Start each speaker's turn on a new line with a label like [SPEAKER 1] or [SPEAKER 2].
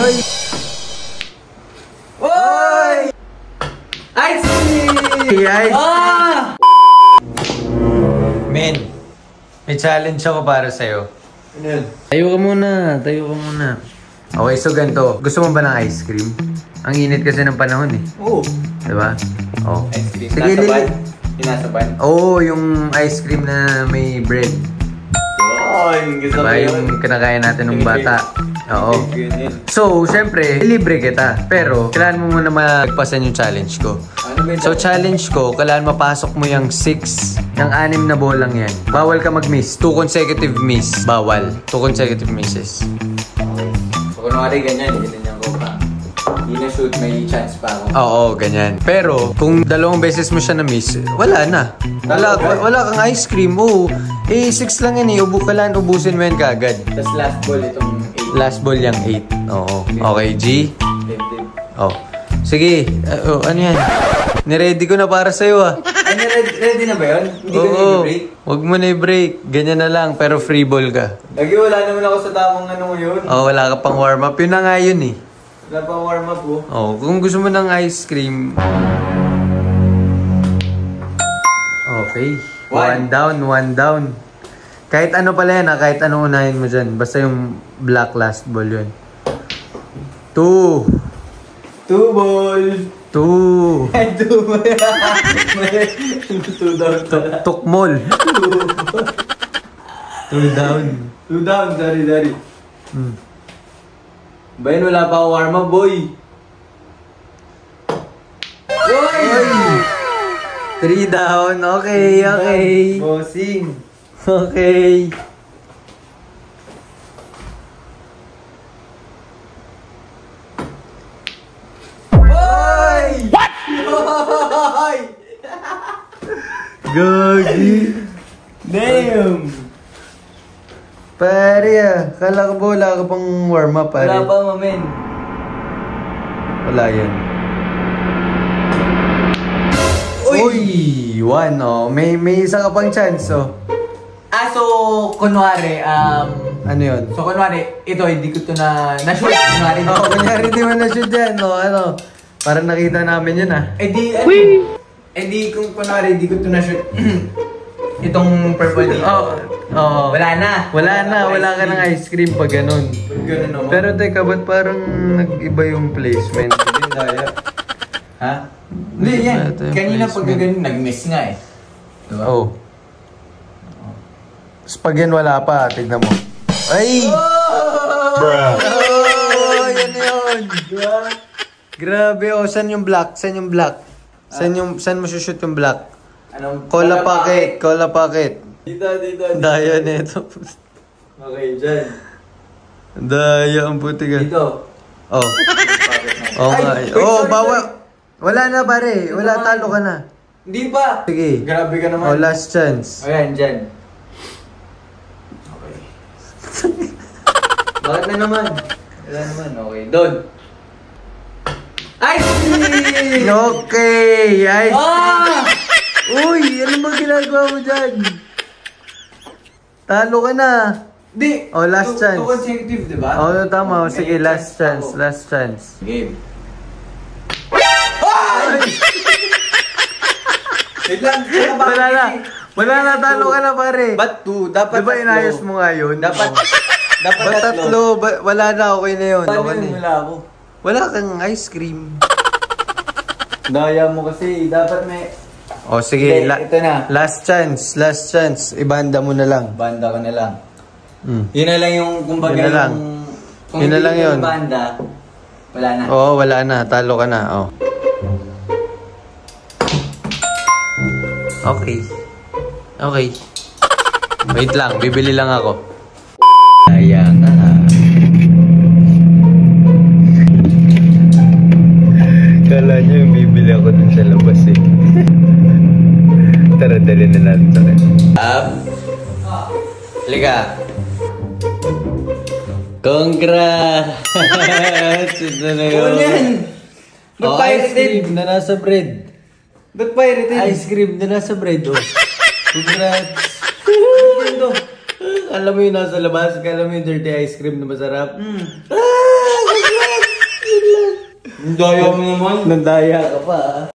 [SPEAKER 1] Oy! Oy! Ice cream!
[SPEAKER 2] Ice!
[SPEAKER 1] Ah!
[SPEAKER 2] Men, may challenge ako para sa'yo.
[SPEAKER 1] Ano yun?
[SPEAKER 2] Tayo ka muna. Okay, so ganito. Gusto mo ba ng ice cream? Ang init kasi ng panahon eh.
[SPEAKER 1] Oo.
[SPEAKER 2] Diba? Oh.
[SPEAKER 1] Ice cream.
[SPEAKER 2] Sige,
[SPEAKER 1] Nasa
[SPEAKER 2] Lili.
[SPEAKER 1] ban? Inasaban?
[SPEAKER 2] Oo, yung ice cream na may bread.
[SPEAKER 1] Yun! Gusto
[SPEAKER 2] Diba?
[SPEAKER 1] ko yun.
[SPEAKER 2] Yung kinakain natin ng bata. Oo.
[SPEAKER 1] Yun.
[SPEAKER 2] So, syempre, libre kita. Pero, kailangan mo muna magpasan yung challenge ko.
[SPEAKER 1] Ano ba yun?
[SPEAKER 2] So, challenge ko, kailangan mapasok mo yung 6. Yung 6 na bolang yan. Bawal ka mag-miss. 2 consecutive miss. Bawal. 2 consecutive misses.
[SPEAKER 1] Okay. So, kunwari ganyan ko pa. Hindi na shoot, may chance pa ako.
[SPEAKER 2] Oo, ganyan. Pero, kung 2 beses mo siya na-miss, wala na. Wala kang ice cream. Oo. 6 lang yan eh. Kailangan ubusin mo yan kaagad.
[SPEAKER 1] Tapos last ball itong 8.
[SPEAKER 2] Last ball yung 8. Oo. Okay, G? Oh. Sige. Ano yan? Niready ko na para sa'yo ah.
[SPEAKER 1] Ay, ready na ba yun? Hindi ka na i-break?
[SPEAKER 2] Huwag mo na i-break. Ganyan na lang, pero free ball ka.
[SPEAKER 1] Lagi wala naman ako sa tamang ano mo yun.
[SPEAKER 2] Oh, wala ka pang warm up. Yun na nga yun eh.
[SPEAKER 1] Wala pa warm up po.
[SPEAKER 2] Oh, kung gusto mo ng ice cream. Okay. 1 down. Kahit ano pala yan ha, kahit ano unahin mo dyan. Basta yung black last ball yun. 2
[SPEAKER 1] ball.
[SPEAKER 2] 2
[SPEAKER 1] Ay, 2 ball. 2 down pala.
[SPEAKER 2] Tukmol. 2 down.
[SPEAKER 1] 2 down, sorry. Bayan, wala pa ako warm up, boy.
[SPEAKER 2] Oy! 3 down. Okay.
[SPEAKER 1] Bossing.
[SPEAKER 2] Okay.
[SPEAKER 1] Oy! What? Oy!
[SPEAKER 2] Gagi.
[SPEAKER 1] Damn!
[SPEAKER 2] Pare kala ko ba wala ka pang warm up pare?
[SPEAKER 1] Wala pa, mamen.
[SPEAKER 2] Wala yan. Uy! 1 oh. May isa ka pang chance oh.
[SPEAKER 1] So, kunwari,
[SPEAKER 2] Ano yun?
[SPEAKER 1] So, kunwari, ito, hindi ko ito na-shoot. Kunwari,
[SPEAKER 2] Oh, kunyari di mo na-shoot yan oh. Ano? Para nakita namin yun ah.
[SPEAKER 1] Kung kunwari, hindi ko ito na-shoot. Itong purple dito.
[SPEAKER 2] Oh.
[SPEAKER 1] Wala na.
[SPEAKER 2] Wala ka ng ice cream pag ganun.
[SPEAKER 1] Ganun naman.
[SPEAKER 2] Pero teka, ba't parang nag-iba yung placement?
[SPEAKER 1] Hindi daya. Ha? Hindi, yan. Kanina pag ganun, nag-miss nga eh. Diba?
[SPEAKER 2] Oh. Pag yan wala pa, tignan mo. Ay!
[SPEAKER 1] Bruh!
[SPEAKER 2] Oh, yan yun! Grabe, oh. Saan yung black? Saan mo shoot yung black?
[SPEAKER 1] Anong?
[SPEAKER 2] Cola pocket.
[SPEAKER 1] Dito.
[SPEAKER 2] Daya nito.
[SPEAKER 1] Okay, dyan.
[SPEAKER 2] Daya, ang puti ka.
[SPEAKER 1] Dito.
[SPEAKER 2] Oh. Okay. Oh, bawa. Wala na pare. Wala, talo ka na.
[SPEAKER 1] Hindi pa.
[SPEAKER 2] Sige.
[SPEAKER 1] Grabe ka naman.
[SPEAKER 2] Oh, last chance.
[SPEAKER 1] Ayan, dyan. Okay. Bakit na naman? Wala naman, okay. Doon. Ice cream!
[SPEAKER 2] Okay! Ice
[SPEAKER 1] Ah!
[SPEAKER 2] Uy! Ano ba ginagawa mo dyan? Talo ka na.
[SPEAKER 1] Di.
[SPEAKER 2] Oh, last chance.
[SPEAKER 1] Two consecutive, di ba?
[SPEAKER 2] Oh, tama. Sige, last chance.
[SPEAKER 1] Game. Ay! Wait lang.
[SPEAKER 2] Wala na, talo ka na pare.
[SPEAKER 1] Ba't 2? Dapat
[SPEAKER 2] diba inayos mo nga yun?
[SPEAKER 1] Dapat
[SPEAKER 2] Ba't tatlo? Wala na, okay na yun.
[SPEAKER 1] Paano
[SPEAKER 2] Okay na.
[SPEAKER 1] yun? Wala ako.
[SPEAKER 2] Wala kang ice cream.
[SPEAKER 1] Daya mo kasi. Dapat may...
[SPEAKER 2] Oh, sige.
[SPEAKER 1] Ito na.
[SPEAKER 2] Last chance. Ibanda mo na lang.
[SPEAKER 1] Banda ko na lang. Yun na lang yung kumbaga
[SPEAKER 2] Yun na lang.
[SPEAKER 1] Kung
[SPEAKER 2] Yun na lang yun.
[SPEAKER 1] Banda, wala na.
[SPEAKER 2] Oo, wala na. Talo ka na. Oh. Okay. Wait lang. Bibili lang ako. Ayan na. Kala nyo yung bibili ako dun sa labas eh. Tara, dali na natin sa akin. Halika. Congrats! Ito na yun.
[SPEAKER 1] Ano yan? Ba't
[SPEAKER 2] Oh,
[SPEAKER 1] pirated?
[SPEAKER 2] ice cream na nasa bread.
[SPEAKER 1] Ba't pirated?
[SPEAKER 2] Ice cream na nasa bread, oh. Congrats!
[SPEAKER 1] Ito.
[SPEAKER 2] Alam mo yung nasa labas, alam mo yung dirty ice cream na masarap?
[SPEAKER 1] Congrats! Ang daya mo naman.
[SPEAKER 2] Nandaya ka pa ah.